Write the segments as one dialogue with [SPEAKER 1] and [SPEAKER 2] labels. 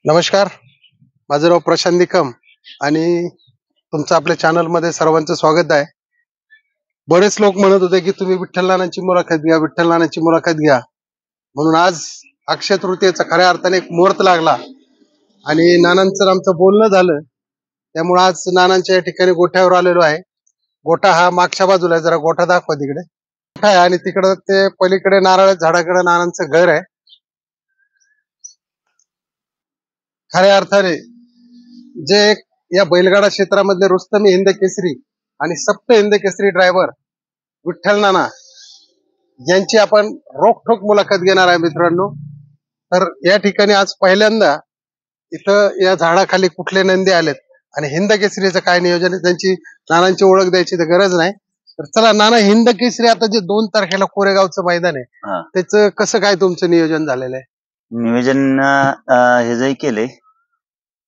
[SPEAKER 1] नमस्कार. माझं नाव प्रशांत निकम आणि तुमचं आपल्या चॅनलमध्ये सर्वांचं स्वागत आहे. बरेच लोक म्हणत होते की तुम्ही विठ्ठल नानांची मुलाखत घ्या, विठ्ठल नानांची मुलाखत घ्या. म्हणून आज अक्षय तृतीयेचा खऱ्या अर्थाने एक मुहूर्त लागला आणि नानांचं आमचं बोलणं झालं. त्यामुळे आज नानांच्या या ठिकाणी गोठ्यावर आलेलो आहे. गोठा हा मागच्या बाजूला आहे, जरा गोठा दाखवा तिकडे. गोठा आहे आणि तिकडं ते पलीकडे नारळ झाडाकडे नानांचं घर आहे. खऱ्या अर्थाने जे एक या बैलगाडा क्षेत्रामधले रुस्तमी हिंद केसरी आणि सप्त हिंद केसरी ड्रायव्हर विठ्ठल नाना यांची आपण रोखठोक मुलाखत घेणार आहे मित्रांनो. तर या ठिकाणी आज पहिल्यांदा इथं या झाडाखाली कुठले नंदी आलेत आणि हिंद केसरीचं काय नियोजन आहे, त्यांची नानांची ओळख द्यायची तर गरज नाही. तर चला नाना, हिंद केसरी आता जे 2 तारखेला कोरेगावचं मैदान आहे त्याचं कसं काय तुमचं नियोजन झालेलं आहे?
[SPEAKER 2] नियोजन हे जे केलंय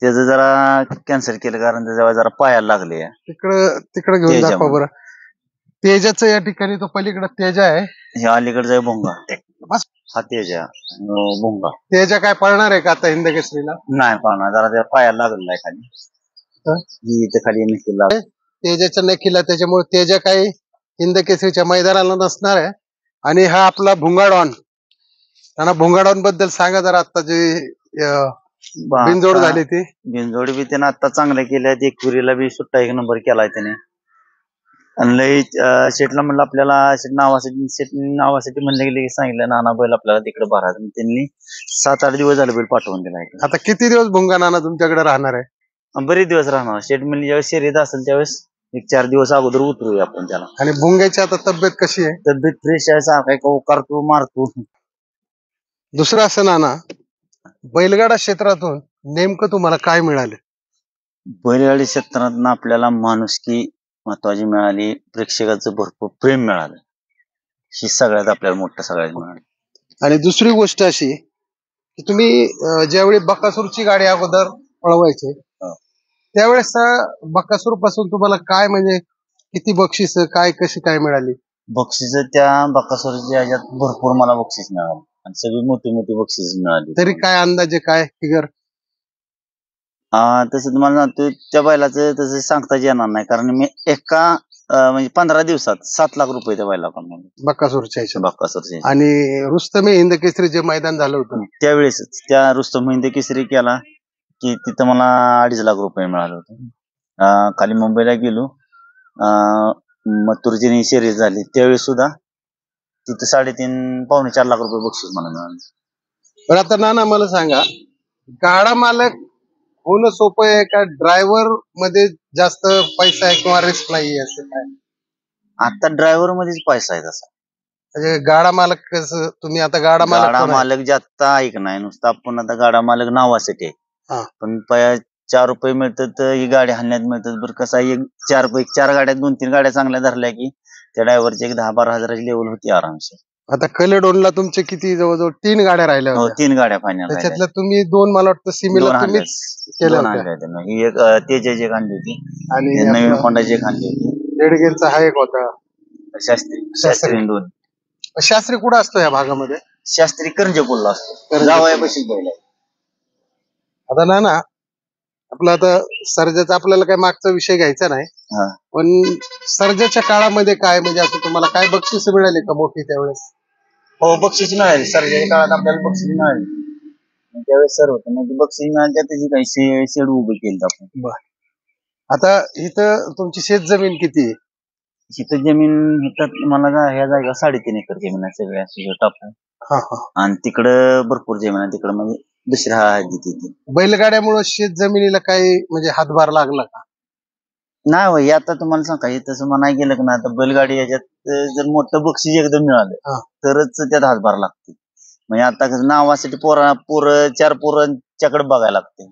[SPEAKER 2] त्याचं जरा कॅन्सल केलं कारण त्याच्या जरा पायाला लागले.
[SPEAKER 1] तिकडं घेऊन दाखवा बरं. तेजाचं या ठिकाणी तो पलीकडे तेजा आहे,
[SPEAKER 2] हे अलीकडचा आहे भोंगा.
[SPEAKER 1] बस.
[SPEAKER 2] हा तेजा भोंगा.
[SPEAKER 1] तेजा काय पळणार आहे का आता हिंद केसरीला?
[SPEAKER 2] नाही पाहणार, जरा त्या पायाला लागलेला आहे खाली. इथे खाली निघतील
[SPEAKER 1] तेजाच्या नखीला, त्याच्यामुळे तेजा काही हिंद केसरीच्या मैदानाला नसणार आहे. आणि हा आपला भुंगाडॉन. त्यांना भुंगाडॉन बद्दल सांगा जरा. आता जे बिनजोड झाली ती
[SPEAKER 2] बिनजोड बी त्यानं आता चांगल्या केल्या. एकविरीला बी सुट्टा 1 नंबर केलाय त्याने. आणि लई शेटला म्हणलं आपल्याला शेट नावासाठी म्हणले गेले, सांगितलं नाना बैल आपल्याला तिकडे भरायचं. त्यांनी 7-8 दिवस झाले बैल पाठवून दिला.
[SPEAKER 1] आता किती दिवस भुंगा नाना तुमच्याकडे राहणार आहे?
[SPEAKER 2] बरेच दिवस राहणार. शेट म्हणजे ज्यावेळेस शर्यत असेल त्यावेळेस 1-4 दिवस अगोदर उतरूया आपण त्याला.
[SPEAKER 1] आणि भुंग्याची आता तब्येत कशी आहे?
[SPEAKER 2] तब्येत फ्रेश आहे, सारखा करतो मारतो.
[SPEAKER 1] दुसरं असं नाना, बैलगाडा क्षेत्रातून नेमकं तुम्हाला काय मिळालं?
[SPEAKER 2] बैलगाडी क्षेत्रात आपल्याला माणुसकी महत्वाची मिळाली, प्रेक्षकाचं भरपूर प्रेम मिळालं. ही सगळ्यात आपल्याला मोठं सगळ्यात मिळालं.
[SPEAKER 1] आणि दुसरी गोष्ट अशी की तुम्ही ज्यावेळी बकासूरची गाडी अगोदर पळवायचे त्यावेळेस बकासूर पासून तुम्हाला काय, म्हणजे किती बक्षीस काय, कशी काय मिळाली?
[SPEAKER 2] बक्षीस त्या बकासूरच्या ह्याच्यात भरपूर मला बक्षीस मिळालं आणि सगळी मोठी मोठी बक्षीस मिळाली.
[SPEAKER 1] तरी काय अंदाजे काय फिगर?
[SPEAKER 2] तसं तुम्हाला सांगतो, त्या बैलाचं तसं सांगताच येणार नाही कारण मी एका म्हणजे 15 दिवसात 7 लाख रुपये त्या बैला पण
[SPEAKER 1] बकासूरच्या. आणि रुस्तमी हिंद केसरी जे मैदान झालं होतं
[SPEAKER 2] त्यावेळेस त्या रुस्तम हिंद केसरी केला की तिथं मला 2.5 लाख रुपये मिळाले होते. खाली मुंबईला गेलो, मथुरची शर्यत झाली त्यावेळेस सुद्धा तिथं 3.5-4 लाख रुपये बक्षीस मला मिळाले.
[SPEAKER 1] पण आता नाना मला सांगा, गाडा मालक होणं सोपं आहे का ड्रायव्हर मध्ये जास्त पैसा आहे किंवा रिस्क नाही असं काय?
[SPEAKER 2] आता ड्रायव्हर मध्येच पैसा आहे तसा.
[SPEAKER 1] म्हणजे गाडा मालक कसं, तुम्ही आता गाडा
[SPEAKER 2] मालक जास्त ऐक नाही नुसतं आपण आता गाडा मालक नावासाठी आहे. पण 4 रुपये मिळतात ही गाडी हाणण्यात मिळतात. बरं कसं आहे, 4 गाड्या 2-3 गाड्या चांगल्या धरल्या की त्या ड्रायव्हरची 10-12 हजाराची लेवल होती आरामशी.
[SPEAKER 1] आता कलेडोनला तुमचे किती, जवळजवळ 3 गाड्या राहिल्या होत्या?
[SPEAKER 2] 3 गाड्या फायनल.
[SPEAKER 1] त्याच्यातल्या तुम्ही 2 मला वाटतं सिमीला तुम्हीच केल्या होत्या.
[SPEAKER 2] ही एक तेजाची एक आणली होती
[SPEAKER 1] आणि
[SPEAKER 2] नवीन होंडाची एक आणली होती.
[SPEAKER 1] देडगेंचा हा एक होता
[SPEAKER 2] शास्त्री 2.
[SPEAKER 1] शास्त्री कुठं असतो या भागामध्ये?
[SPEAKER 2] शास्त्री करंजपूरला असतो, जावयापाशी बैल आहे.
[SPEAKER 1] आता नाना, आपलं आता सर्जाचा आपल्याला काय मागचा विषय घ्यायचा नाही, पण सर्जाच्या काळामध्ये काय, म्हणजे असं तुम्हाला काय बक्षीस मिळाले का मोठी त्यावेळेस?
[SPEAKER 2] हो, बक्षीस मिळाली. सर्जाच्या काळात आपल्याला बक्षीस मिळाली त्यावेळेस सर होतं म्हणजे बक्षीस मिळाल्या त्याची काही शेड उभं केलं आपण.
[SPEAKER 1] आता इथं तुमची शेत जमीन किती आहे?
[SPEAKER 2] इथं जमीन मला ह्या जागा 3.5 एकर जमीन आहे सगळ्या टाकून. आणि तिकडं भरपूर जमीन आहे तिकडं, म्हणजे दुसऱ्या तिथे.
[SPEAKER 1] बैलगाड्यामुळे शेत जमिनीला काही म्हणजे हातभार लागला का?
[SPEAKER 2] नाही भाई, आता तुम्हाला सांगा तसं म्हणाय गेलं की ना, आता बैलगाडी याच्यात जर मोठं बक्षीस एकदम मिळालं तरच त्यात हातभार लागते. म्हणजे आता कसं नावासाठी 4 पोरांच्याकडे बघायला लागते.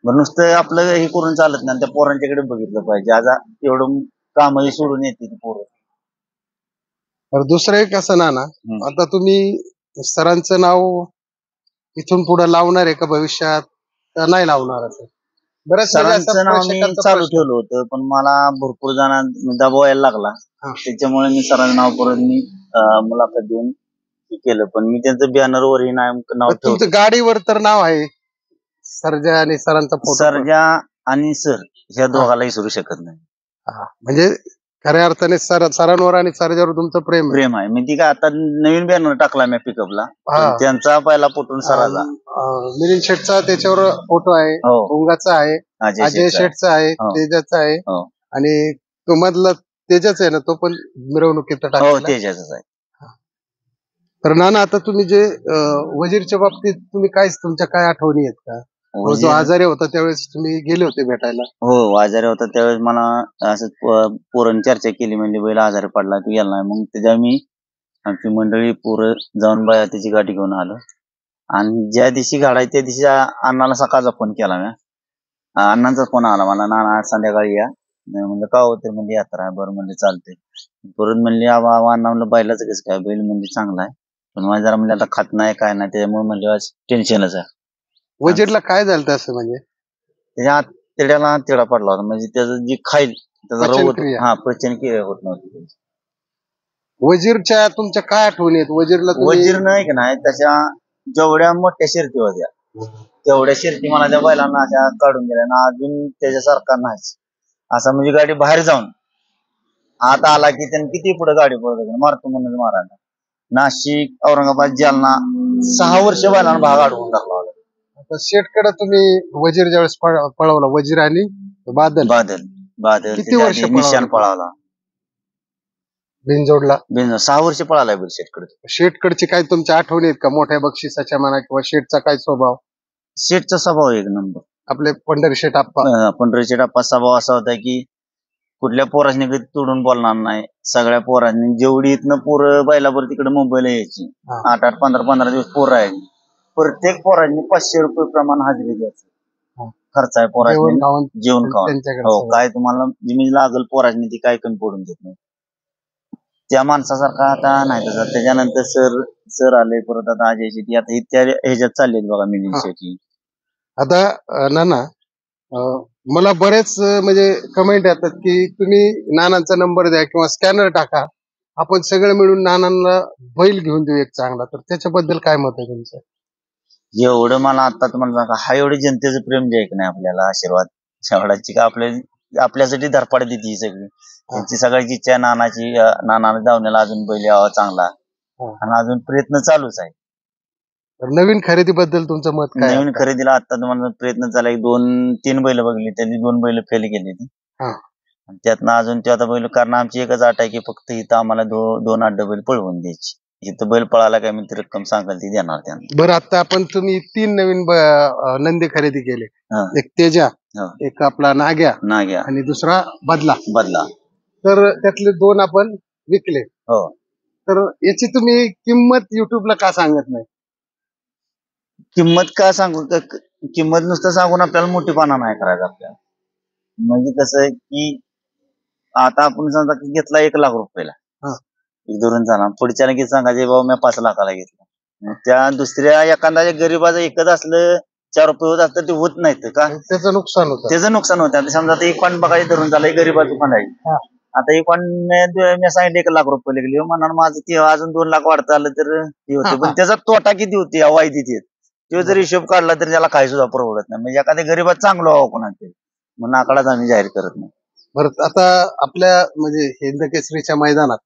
[SPEAKER 2] नुसतं आपलं हे करून चालत नाही, त्या पोरांच्याकडे बघितलं पाहिजे. आज एवढं कामही सोडून येते ती पोरं.
[SPEAKER 1] दुसरं एक असं ना, आता तुम्ही सरांचं नाव इथून पुढे लावणार आहे का भविष्यात, का नाही लावणार? असं बरंच
[SPEAKER 2] सरांचं नाव मी चालू ठेवलं होतं, पण मला भरपूर जण दबाव यायला लागला त्याच्यामुळे मी सरांचं नाव परत मी मुलाखत देऊन केलं. पण मी त्यांचं बॅनरवरही नाव ठेवलं.
[SPEAKER 1] गाडीवर तर नाव आहे सर्जा आणि सरांचा फोटो.
[SPEAKER 2] सर्जा आणि सर ह्या दोघाला विसरू शकत नाही.
[SPEAKER 1] म्हणजे खऱ्या अर्थाने सरांवर आणि सर्जावर तुमचं प्रेम
[SPEAKER 2] प्रेम आहे. मी ती काय आता नवीन बॅनर टाकला मी पिकअपला, त्यांचा पहिला फोटो सराचा.
[SPEAKER 1] मिलिंद शेठचा त्याच्यावर फोटो आहे, भोंगाचा आहे, अजय शेठचा आहे, तेजाचा आहे, आणि तो मधला तेजाच आहे ना, तो पण मिरवणुकीत टाकला.
[SPEAKER 2] तेजाचाच आहे.
[SPEAKER 1] तर नाना, आता तुम्ही जे वजीरच्या बाबतीत तुम्ही तुमच्या काय आठवणी आहेत का? जो आजारी होता त्यावेळेस तुम्ही गेले होते भेटायला.
[SPEAKER 2] हो, आजारी होता त्यावेळेस मला असं पोरण चर्चा केली, म्हणजे बैल आजारी पडला, तू गेला नाही. मग त्याच्या मी आमची मंडळी पोरं जाऊन बाया त्याची गाठी घेऊन आलो. आणि ज्या दिवशी गाडा त्या दिवशी अण्णाला सकाळचा फोन केला मी. अण्णांचा फोन आला मला, नाना संध्याकाळी या. म्हणलं का होते, म्हणजे यात्रा. बरं म्हणजे चालते. परत म्हणले अण्णा म्हणलं बैलाचं कसं काय, बैल म्हणजे चांगला आहे, पण माझ्या जरा म्हणजे आता खात नाही काय नाही, त्याच्यामुळे म्हणजे टेन्शनच आहे.
[SPEAKER 1] वजीरला काय झालं असं, म्हणजे
[SPEAKER 2] त्याच्या तिड्याला तिडा पडला होता, म्हणजे त्याचं जे खाईल त्याचा पचन क्रिया होत नव्हती.
[SPEAKER 1] वजीरच्या तुमच्या काय आठवणी आहेत वजीरला?
[SPEAKER 2] वजीर नाही की नाही, त्याच्या जेवढ्या मोठ्या शर्ती होत्या तेवढ्या शर्ती मला त्या बैलांना अशा काढून दिल्या ना, अजून त्याच्यासारखा नाहीच. असा म्हणजे गाडी बाहेर जाऊन आत आला की त्याने किती पुढे गाडी पळत मारतो म्हणून मारायला. नाशिक, औरंगाबाद, जालना 6 वर्ष बैलांना भाग अडवून टाकला होता.
[SPEAKER 1] शेठकडे तुम्ही वजीर ज्यावेळेस पळवला, वजीर आणि
[SPEAKER 2] बादल
[SPEAKER 1] किती वर्ष
[SPEAKER 2] निशान पळावला
[SPEAKER 1] बिनजोडला?
[SPEAKER 2] 6 वर्ष पळाला शेठकडे.
[SPEAKER 1] शेठकडची काय तुमच्या आठवणी आहेत का, मोठ्या बक्षिसाच्या म्हणा, किंवा शेठचा काय स्वभाव?
[SPEAKER 2] शेठचा स्वभाव एक नंबर.
[SPEAKER 1] आपले पंढरी शेठ
[SPEAKER 2] आप्पा स्वभाव असा होता की कुठल्या पोराने कधी तोडून बोलणार नाही. सगळ्या पोरांनी जेवढी इथनं पोरं बैलावर तिकडे मुंबईला यायची, 8-8, 15-15 दिवस पोरं राहायची, प्रत्येक पोरांनी 500 रुपये प्रमाण हजेरी द्यायचं. खर्च आहे पोरांनी जेवण खाऊन. हो, काय तुम्हाला जिमी लागल पोरांनी ती काय कमी पडून देत नाही. त्या माणसासारखा आता नाही तसा. त्याच्यानंतर सर आले, परत आता अजय शेट्टी, आता इत्या ह्याच्यात चालले बघा मिलिंद शेट्टी.
[SPEAKER 1] आता नाना, मला बरेच म्हणजे कमेंट येतात की तुम्ही नानांचा नंबर द्या किंवा स्कॅनर टाका, आपण सगळे मिळून नानांना बैल घेऊन देऊ एक चांगला. तर त्याच्याबद्दल काय मत आहे तुमचं?
[SPEAKER 2] एवढं मला आता तुम्हाला सांगा, हा एवढे जनतेचं प्रेम जे आहे की नाही, आपल्याला आशीर्वाद शेवटाची का आपल्यासाठी धरपड देते ही सगळी. त्यांची सगळ्याची इच्छा आहे नानाची, नानाला धावण्याला अजून बैल यावा चांगला, आणि अजून प्रयत्न चालूच आहे.
[SPEAKER 1] नवीन खरेदीबद्दल तुमचं मत काय?
[SPEAKER 2] नवीन खरेदीला आता तुम्हाला प्रयत्न चालला, 2-3 बैल बघली, त्यांनी 2 बैल फेल केली ती. त्यातनं अजून ते आता बैल, कारण आमची एकच अट आहे की फक्त इथं आम्हाला 2 अड्डे बैल पळवून द्यायची. इथं बैल पळाला काय म्हणते रक्कम सांगाल ती देणार त्यांना. बरं,
[SPEAKER 1] आता आपण तुम्ही 3 नवीन नंदी खरेदी केले, एक तेजा, एक आपला नाग्या आणि दुसरा बदला. तर त्यातले 2 आपण विकले. तर याची तुम्ही किंमत युट्यूबला का सांगत नाही?
[SPEAKER 2] किंमत का सांगू? किंमत नुसतं सांगून आपल्याला मोठीपणा नाही करायचा आपल्याला. म्हणजे कसं आहे की आता आपण समजा घेतला 1 लाख रुपयाला, एक धरून झाला, पुढच्याला किती सांगायचे, बाबा मी 5 लाखाला घेतला. त्या दुसऱ्या एखाद्या गरीबाचं एकच असलं 4 रुपये होत असतं, ते होत नाहीत का, त्याचं नुकसान होतं. समजा आता एक पान बघायचं धरून झालं, गरीबाचं पान आहे. आता एक पान मी सांगितलं 1 लाख रुपये लागले, म्हणणार माझं ते अजून 2 लाख वाढता आलं तर हे होते, पण त्याचा तोटा किती होते वायदीत, तो जर हिशोब काढला तरी त्याला काही सुद्धा परवडत नाही. म्हणजे एखाद्या गरीबात चांगलं व्हावं कोणाचे, म्हणून आकडाच आम्ही जाहीर करत नाही.
[SPEAKER 1] बरं, आता आपल्या म्हणजे हिंद केसरीच्या मैदानात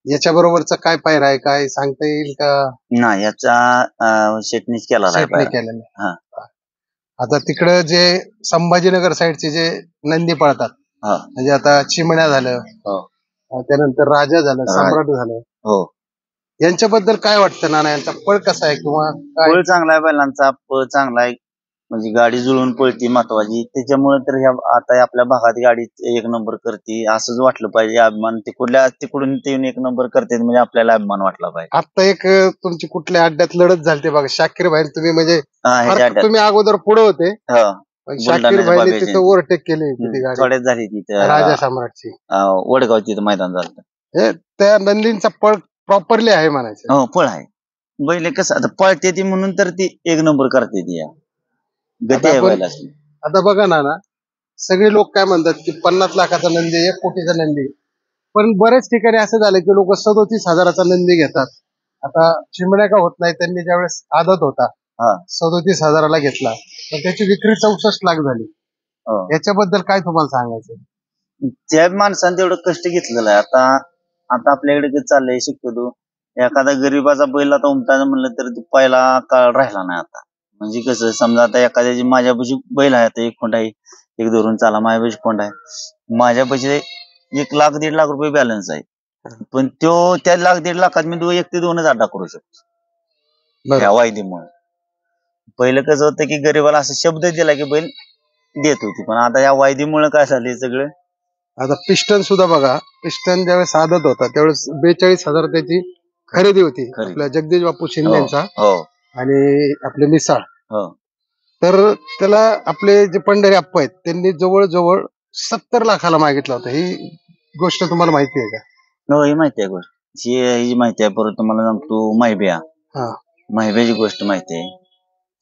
[SPEAKER 1] याच्या बरोबरचा काय पायरा आहे, काय सांगता येईल का?
[SPEAKER 2] नाही, याचा शेटनीच केला.
[SPEAKER 1] आता तिकडं जे संभाजीनगर साईडचे जे नंदी पळतात, म्हणजे आता चिमण्या झालं, त्यानंतर राजा झालं, सम्राट झालं, यांच्याबद्दल काय वाटतं नाना? यांचा पळ कसा आहे, किंवा
[SPEAKER 2] पळ चांगला आहे, बैलांचा पळ चांगला आहे, म्हणजे गाडी जुळून पळती महत्वाची. त्याच्यामुळे तर आता आपल्या भागात गाडी 1 नंबर करते असंच वाटलं पाहिजे. अभिमान तिकडून ते 1 नंबर करते, म्हणजे आपल्याला अभिमान वाटला पाहिजे.
[SPEAKER 1] आता एक तुमची कुठल्या अड्ड्यात लढत झाली बघा, शाकीर भाई तुम्ही, म्हणजे तुम्ही अगोदर पुढे होते, शाकीर भाईने तिथं ओव्हरटेक केली,
[SPEAKER 2] थोड्यात झाली तिथं
[SPEAKER 1] राजा सम्राटची,
[SPEAKER 2] वडगाव तिथं मैदान झालं.
[SPEAKER 1] त्या नंदींचा पळ प्रॉपरली आहे म्हणायचं.
[SPEAKER 2] हो, पळ आहे. बैल कसं आता पळते ती म्हणून तर ती 1 नंबर करते ती, गती आहे बैलाची.
[SPEAKER 1] आता बघा ना, सगळे लोक काय म्हणतात की 50 लाखाचा नंदी, 1 कोटीचा नंदी, पण बरेच ठिकाणी असं झालं की लोक 37,000चा नंदी घेतात. आता चिमण्या का होत नाही, त्यांनी ज्यावेळेस आदत होता 37,000ला घेतला, तर त्याची विक्री 64 लाख झाली.
[SPEAKER 2] हो.
[SPEAKER 1] याच्याबद्दल काय तुम्हाला सांगायचं?
[SPEAKER 2] त्या माणसाने तेवढं कष्ट घेतलेलं आहे. आता आता आपल्याकडे कसं चाललंय शक्यतो एखादा गरीबाचा बैल आता उमटायचं म्हणलं तर तो पहिला काळ राहिला नाही आता. म्हणजे कसं समजा आता एखाद्याची माझ्यापाशी बैल आहे, आता एक खोंड आहे, एक धरून चाला, माझ्यापाशी खोंड आहे, माझ्यापाशी 1 लाख 1.5 लाख रुपये बॅलन्स आहे. पण तो त्या 1 लाख 1.5 लाखात मी 1 ते 2च अड्डा करू शकतो ह्या
[SPEAKER 1] बरोबर.
[SPEAKER 2] वायदीमुळे. पहिलं कसं होतं की गरीबाला असं शब्द दिला की बैल देत होती, पण आता या वायदीमुळे काय झाले सगळं.
[SPEAKER 1] आता पिस्टन सुद्धा बघा, पिस्टन ज्यावेळेस आदत होता त्यावेळेस 42,000 त्याची खरेदी होती
[SPEAKER 2] खरेदी.
[SPEAKER 1] आपल्या जगदीश बापू
[SPEAKER 2] हो
[SPEAKER 1] शिंदेचा
[SPEAKER 2] हो
[SPEAKER 1] आणि आपले मिसाळ.
[SPEAKER 2] हो
[SPEAKER 1] तर त्याला आपले जे पंढरी आप्पा आहेत त्यांनी जवळजवळ 70 लाखाला मागितला होता. ही गोष्ट तुम्हाला माहिती आहे का?
[SPEAKER 2] हो, ही माहिती आहे गोष्ट. ही माहिती आहे. परत तुम्हाला सांगतो माहिब्या
[SPEAKER 1] हा.
[SPEAKER 2] माहिब्याची गोष्ट माहिती आहे.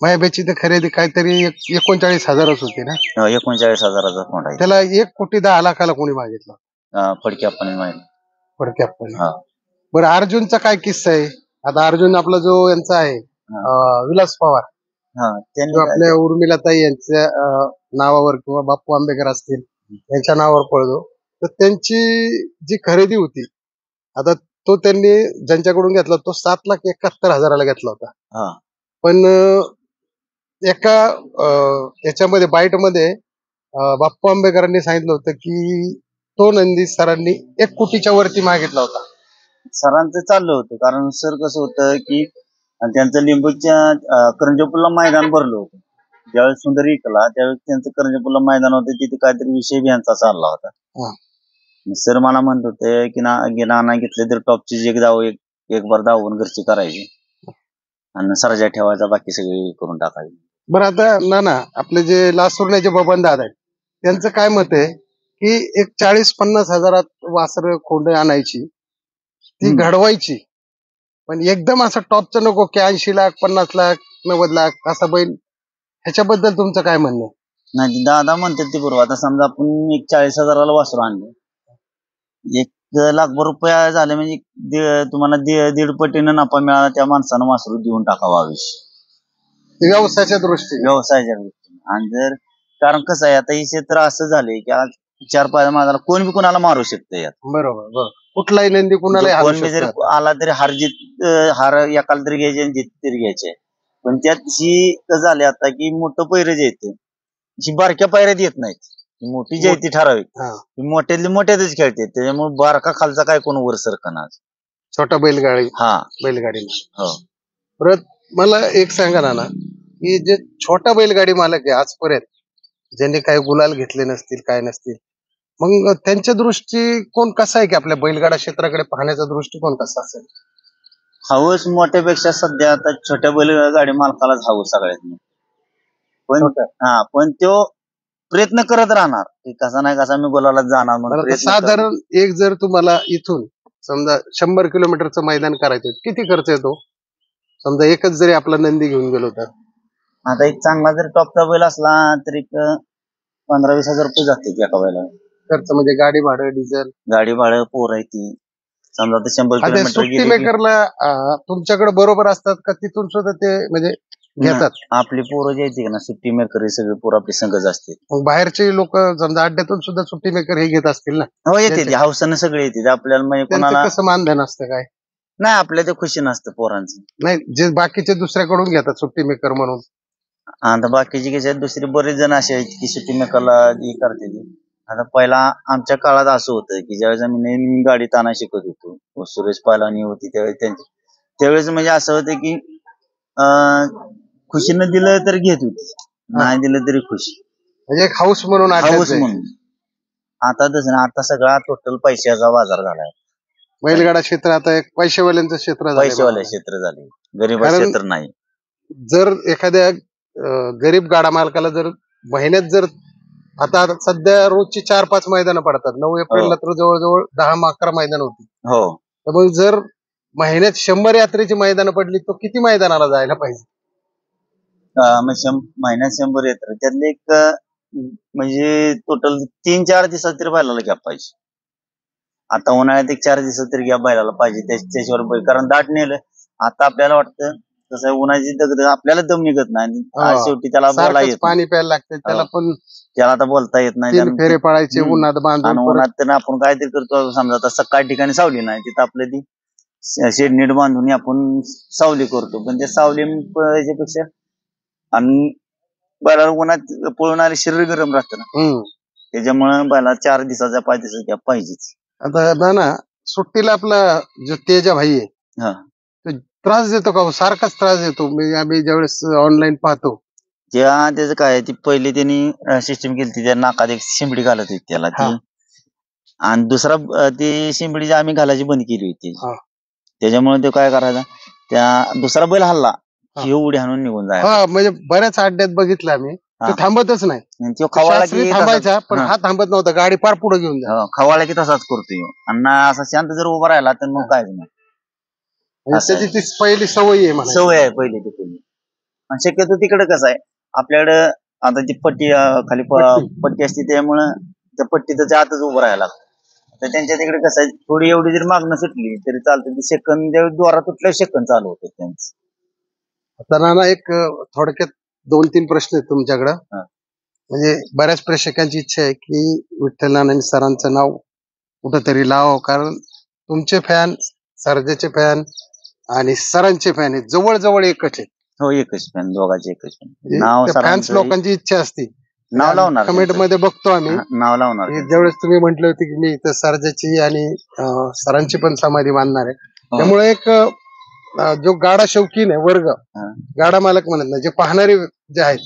[SPEAKER 1] मायाबाची तर खरेदी काहीतरी 39,000च होती ना.
[SPEAKER 2] 39,000चा फोन आहे.
[SPEAKER 1] त्याला 1,10,00,000ला कोणी मागितलं?
[SPEAKER 2] फडके आपण माहिती.
[SPEAKER 1] फडके आप्पाने.
[SPEAKER 2] हा
[SPEAKER 1] बरं, अर्जुनचा काय किस्सा आहे? आता अर्जुन आपला जो यांचा आहे विलास पवार,
[SPEAKER 2] हा त्यांनी
[SPEAKER 1] जो
[SPEAKER 2] काय
[SPEAKER 1] आपल्या उर्मिलाताई यांच्या नावावर किंवा बाप्पू आंबेकर असतील यांच्या नावावर पळतो, तर त्यांची जी खरेदी होती, आता तो त्यांनी ज्यांच्याकडून घेतला तो 7,71,000ला घेतला होता.
[SPEAKER 2] हा
[SPEAKER 1] पण एका याच्यामध्ये बाईटमध्ये बाप्पू आंबेकरांनी सांगितलं होतं की तो नंदी सरांनी 1 कोटीच्या वरती मागितला होता.
[SPEAKER 2] सरांचं चाललं होतं, कारण सर कसं होतं की त्यांचं लिंबूच्या करंजपूरला मैदान भरलं होतं. ज्यावेळेस सुंदर इकला त्यावेळेस त्यांचं करंजपूरला मैदान होतं, तिथे काहीतरी विषय बी यांचा चालला होता.
[SPEAKER 1] हा.
[SPEAKER 2] सर मला म्हणत होते की नाना घेतले तर टॉपची एक धाव एक बार धावून घरची करायची आणि सरजा ठेवायचा, बाकी सगळी करून टाकायची.
[SPEAKER 1] बरं, आता ना आपले जे लासुरण्याचे बबन दादा आहेत त्यांचं काय मत आहे की एक 40-50 हजारात वासर खोंड आणायची, ती घडवायची, पण एकदम असं टॉपचं नको की 80 लाख 50 लाख 90 लाख असा बैल. ह्याच्याबद्दल तुमचं काय म्हणणं आहे?
[SPEAKER 2] नाही, दादा म्हणतात ते बरोबर. आता समजा आपण एक 40,000ला वासरू आणलं, 1 लाख रुपये झाले म्हणजे तुम्हाला 1.5 पटीनं नफा मिळाला, त्या माणसानं वासरू देऊन टाकावा आयुष्य
[SPEAKER 1] व्यवसायाच्या दृष्टीने.
[SPEAKER 2] व्यवसायाच्या दृष्टीने. आणि जर कारण कसं आहे आता हे क्षेत्र असं झालंय की आज 4 पाय माझा कोण बी कोणाला मारू शकतं यात.
[SPEAKER 1] बरोबर बरोबर. कुठलाही नंदी कुणाला
[SPEAKER 2] कोण बी जरी आला तरी हार एकाला तरी घ्यायचे आणि जीत तरी घ्यायचे. पण त्यात ही कसं झाले आता की मोठं पैर जे येते ही बारक्या पायऱ्यात येत नाहीत. मोठी जी आहे ती ठराविक मोठ्यातली मोठ्यातच खेळते, त्याच्यामुळे बारका खालचा काय कोण वर सरकणार.
[SPEAKER 1] छोटा बैलगाडी बैलगाडी.
[SPEAKER 2] हो.
[SPEAKER 1] परत मला एक सांगा ना की जे छोटा बैलगाडी मालक आहे आजपर्यंत ज्यांनी काही गुलाल घेतले नसतील काय नसतील, मग त्यांच्या दृष्टिकोन कसा आहे की आपल्या बैलगाडा क्षेत्राकडे पाहण्याचा दृष्टिकोन कसा असेल?
[SPEAKER 2] हवस मोठ्यापेक्षा सध्या आता छोट्या बैलगाडी मालकालाच हवं सगळ्यात. पण तो प्रयत्न करत राहणार की कसा नाही कसा मी गुलाला जाणार म्हणून.
[SPEAKER 1] साधारण एक जर तुम्हाला इथून समजा 100 किलोमीटरचं मैदान करायचं, किती खर्च येतो? समजा एकच जरी आपला नंदी घेऊन गेलो तर
[SPEAKER 2] आता एक चांगला जर टॉपचा बैल असला तर एक 15-20 हजार रुपये जाते एका बैला
[SPEAKER 1] खर्च, म्हणजे गाडी भाडं, डिझेल,
[SPEAKER 2] गाडी भाडं, पोर आहे ती. समजा 100 किलोमीटर
[SPEAKER 1] सुट्टी मेकरला तुमच्याकडे बरोबर असतात का तिथून सुद्धा ते म्हणजे घेतात?
[SPEAKER 2] आपली पोरं जे येते ना सुट्टी मेकर सगळे पोरं आपली संघच असते.
[SPEAKER 1] मग बाहेरचे लोक समजा अड्ड्यातून सुद्धा सुट्टी मेकर हे घेत असतील ना?
[SPEAKER 2] हो, येते हौसानं सगळे येते. आपल्याला म्हणजे कोणाला
[SPEAKER 1] कसं मानधन असतं काय?
[SPEAKER 2] नाही, आपल्या ते खुशी नसतं पोरांचं.
[SPEAKER 1] नाही, जे बाकीचे दुसऱ्याकडून घेतात सुट्टी मेकर म्हणून.
[SPEAKER 2] आता बाकीचे कसे दुसरे बरेच जण असे आहेत की सुट्टी मेकरला करते. आता पहिला आमच्या काळात असं होतं की ज्यावेळेस आम्ही नवीन गाडी ताना शिकत होतो, सुरेश पालानी होती त्यावेळेस म्हणजे असं होतं की खुशीनं दिलं तर घेत होती, नाही दिलं तरी खुशी,
[SPEAKER 1] म्हणजे एक हाऊस म्हणून.
[SPEAKER 2] आता तसं आता सगळा टोटल पैशाचा बाजार झालाय.
[SPEAKER 1] बैलगाडा क्षेत्र आता एक पैशावाल्यांचं क्षेत्र झालं,
[SPEAKER 2] पैशावाले क्षेत्र झाले, गरीब क्षेत्र नाही.
[SPEAKER 1] जर एखाद्या गरीब गाडा मालकाला जर महिन्यात जर आता सध्या रोजची 4-5 मैदानं पडतात, 9 एप्रिलला तर जवळजवळ 10-11 मैदान होती.
[SPEAKER 2] हो,
[SPEAKER 1] तर मग जर महिन्यात 100 यात्रेची मैदानं पडली तर किती मैदानाला जायला पाहिजे?
[SPEAKER 2] महिन्यात 100 येत त्यातले एक म्हणजे टोटल 3-4 दिवसात तरी बैलाला गॅप पाहिजे. आता उन्हाळ्यात एक 4 दिवसात तरी गॅप बैलाला पाहिजे त्याच्यावर, कारण दाट नेलं. आता आपल्याला वाटतं कसं आहे, उन्हाची दगदग आपल्याला दम निघत नाही. आज शेवटी त्याला बोला
[SPEAKER 1] सारखंच
[SPEAKER 2] येत
[SPEAKER 1] पाणी प्यायला लागते त्याला पण
[SPEAKER 2] त्याला आता बोलता येत नाही.
[SPEAKER 1] 3 फेरे पळायचे उन्हात
[SPEAKER 2] आणि
[SPEAKER 1] बांधून परत.
[SPEAKER 2] उन्हात तर आपण काहीतरी करतो. समजा आता सकाळी ठिकाणी सावली नाही, तिथं आपलं ती शेड नीट बांधून आपण सावली करतो. पण त्या सावली याच्यापेक्षा आणि बैलाला उन्हात पळणारे शरीर गरम राहतं ना, त्याच्यामुळे बैला 4 दिवसाचा 5 दिवसाचा गॅप पाहिजेच.
[SPEAKER 1] आता ना सुट्टीला आपला जो तेजा भाई आहे
[SPEAKER 2] हा,
[SPEAKER 1] तो त्रास देतो का हो? सारखाच त्रास देतो. आम्ही ज्यावेळेस ऑनलाईन पाहतो
[SPEAKER 2] त्याचं काय आहे, ती पहिली त्यांनी सिस्टीम केली, त्या नाकात एक शिंबडी घालत होती त्याला ती. आणि दुसरा ती शिंबडी आम्ही घालायची बंद केली होती. त्याच्यामुळे तो काय करायचा, त्या दुसरा बैल हल्ला की उडी हाणून निघून जायचा.
[SPEAKER 1] म्हणजे बऱ्याच अड्ड्यात बघितलं आम्ही तो थांबतच नाही.
[SPEAKER 2] आणि तो खवाळा की
[SPEAKER 1] थांबायचा पण हा थांबत नव्हता, गाडी पार पुढे घेऊन जा.
[SPEAKER 2] खवाळा की तसाच करतोय. आणि असा शांत जर उभा राहिला तर मग काय नाही.
[SPEAKER 1] त्याची ती पहिली सवय आहे म्हणा.
[SPEAKER 2] सवय आहे पहिली ती पहिली. आणि शक्यतो तिकडे कसं आहे, आपल्याकडे आता ती पट्टी खाली पट्टी असते, त्यामुळं त्या पट्टीच्या आतच उभं राहायला लागतं. तर त्यांच्या तिकडे कसं आहे, थोडी एवढी जरी मागणं सुटली तरी चालतं. ती सेकंद ज्यावेळी द्वारा तुटल्या सेकंद चालू होतं त्यांचं.
[SPEAKER 1] आता नाना एक थोडक्यात 2-3 प्रश्न आहेत तुमच्याकडं. म्हणजे बऱ्याच प्रेक्षकांची इच्छा आहे की विठ्ठल नाना सरांचं नाव कुठंतरी लावावं, कारण तुमचे फॅन, सर्जेचे फॅन आणि सरांचे फॅन हे जवळजवळ एकच आहे.
[SPEAKER 2] हो, एकच फॅन, दोघांचे एकच फॅन. नाव
[SPEAKER 1] फॅन्स लोकांची इच्छा असते,
[SPEAKER 2] नाव लावणार,
[SPEAKER 1] कमेंट मध्ये बघतो आम्ही
[SPEAKER 2] नाव लावणार.
[SPEAKER 1] ज्यावेळेस तुम्ही म्हटले होते की मी इथं सर्जेची आणि सरांची पण समाधी बांधणार आहे, त्यामुळे एक जो गाडा शौकीन आहे वर्ग, गाडा मालक म्हणत नाही, जे पाहणारे जे आहेत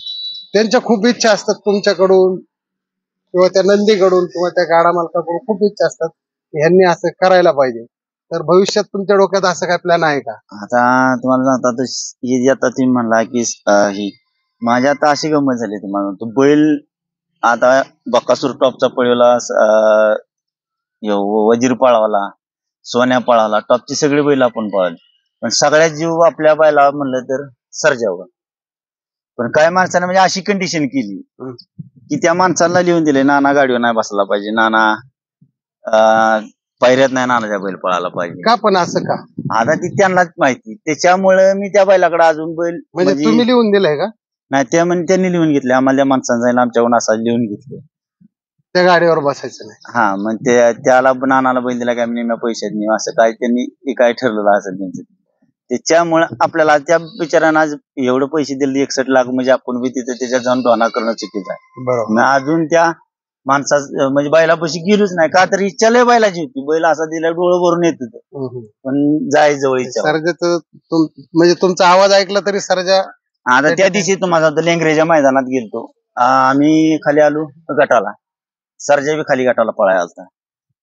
[SPEAKER 1] त्यांच्या खूप इच्छा असतात तुमच्याकडून किंवा त्या नंदीकडून किंवा त्या गाडा मालकाकडून खूप इच्छा असतात की ह्यांनी असं करायला पाहिजे. तर भविष्यात तुमच्या डोक्यात असं काय प्लॅन आहे का?
[SPEAKER 2] आता तुम्हाला सांगता, हे जे आता तुम्ही म्हणला की ही माझ्या आता अशी गंमत झाली तुम्हाला, तो बैल आता बकासूर टॉपचा पळवला, वजीर पळावला, सोन्या पळावला, टॉपची सगळी बैल आपण पळाली. पण सगळ्यात जीव आपल्या बैला म्हणलं तर सर्जावर. पण काय माणसाने म्हणजे अशी कंडिशन केली की त्या माणसाला लिहून दिले, नाना गाडीवर नाही बसला पाहिजे, नाना पायऱ्यात नाही नानाच्या बैल पळायला पाहिजे.
[SPEAKER 1] का पण असं का?
[SPEAKER 2] आता ती त्यांनाच माहिती. त्याच्यामुळे मी त्या बैलाकडे अजून बैल
[SPEAKER 1] म्हणजे तुम्ही लिहून दिलंय का?
[SPEAKER 2] नाही, त्यांनी लिहून घेतले, आम्हाला त्या माणसानं जाईल आमच्याकडून असा लिहून घेतले,
[SPEAKER 1] त्या गाडीवर बसायचं नाही.
[SPEAKER 2] हा, मग त्याला नानाला बैल दिला काय निम्या पैशात नाही, असं काय त्यांनी काय ठरलेलं असेल त्यांचं. त्याच्यामुळे आपल्याला त्या बिचारांना आज एवढे पैसे दिले 61 लाख, म्हणजे आपण बी तिथे त्याच्यात जाऊन डोना करणं चुकीचं आहे.
[SPEAKER 1] बरोबर.
[SPEAKER 2] अजून त्या माणसा म्हणजे बैलापाशी गेलोच नाही, का तर इच्छा लय बैलाची होती. बैल असा दिला डोळं भरून येत होतं, पण जाय जवळ इच्छा.
[SPEAKER 1] सर्जाचं म्हणजे तुमचा आवाज ऐकला तरी सर्जा.
[SPEAKER 2] आता त्या दिवशी तुम्हाला लेंगरेच्या मैदानात गेलतो आम्ही, खाली आलो गटाला, सर्जा बी खाली गटाला पळायला आलता.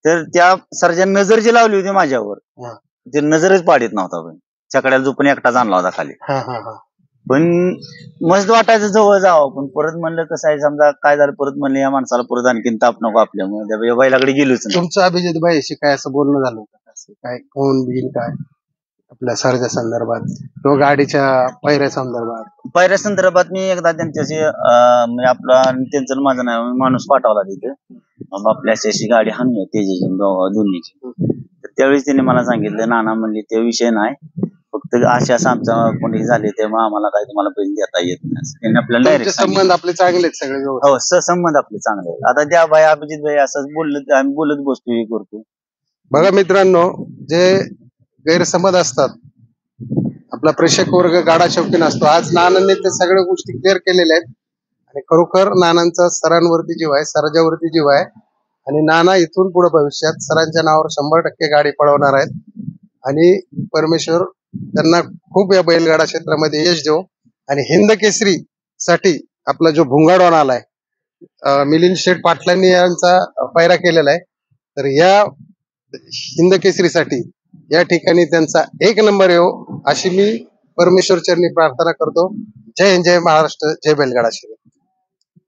[SPEAKER 2] तर त्या सर्जा नजर जी लावली होती माझ्यावर, ते नजरच पाडीत नव्हता. पण चकड्याला जो पण एकटाच आणला होता खाली. पण मस्त वाटायचं जवळ जावं, पण परत म्हणलं कसं आहे, समजा काय झालं, परत म्हणलं या माणसाला परत आणखीन ताप नको आपल्यामुळे, त्या बैलाकडे गेलोच नाही.
[SPEAKER 1] तुमचं अभिजित भाईशी काय असं बोलणं झालं होतं, काय कोण बिन काय आपल्या सर्जा संदर्भात किंवा गाडीच्या पायऱ्या संदर्भात?
[SPEAKER 2] मी एकदा त्यांच्याशी म्हणजे आपला त्यांचं माझं नाही, माणूस पाठवला तिथे, आपल्या अशी गाडी हाणूया तेजाची दोन्हीची. तर त्यावेळेस त्यांनी मला सांगितलं, नाना म्हणले ते विषय नाही, फक्त अशा आमचा कोणी झाले तेव्हा आम्हाला काय तुम्हाला पैसे देता येत नाही. त्यांनी आपल्याला डायरेक्ट
[SPEAKER 1] संबंध आपले चांगले सगळे.
[SPEAKER 2] हो, संबंध आपले चांगले आहेत. आता त्या भाई अभिजित भाई असंच बोललं, आम्ही बोलत बसतो, हे करतो.
[SPEAKER 1] बघा मित्रांनो, जे गैरसमज असतात, आपला प्रेक्षक वर्ग गाडा शौकीन असतो. आज नानांनी ते सगळ्या गोष्टी क्लिअर केलेल्या आहेत आणि खरोखर नानांचा सरांवरती जीव आहे, सर्जावरती जीव आहे. आणि नाना इथून पुढे भविष्यात सरांच्या नावावर 100% गाडी पळवणार आहेत आणि परमेश्वर त्यांना खूप या बैलगाडा क्षेत्रामध्ये यश देव. आणि हिंद केसरी साठी आपला जो भुंगाडवान आलाय, मिलिंद शेठ पाटलांनी यांचा पायरा केलेला आहे. तर या हिंद केसरीसाठी या ठिकाणी त्यांचा 1 नंबर येऊ अशी मी परमेश्वर चरणी प्रार्थना करतो. जय हिंद, जय महाराष्ट्र, जय बैलगाडा शर्यत.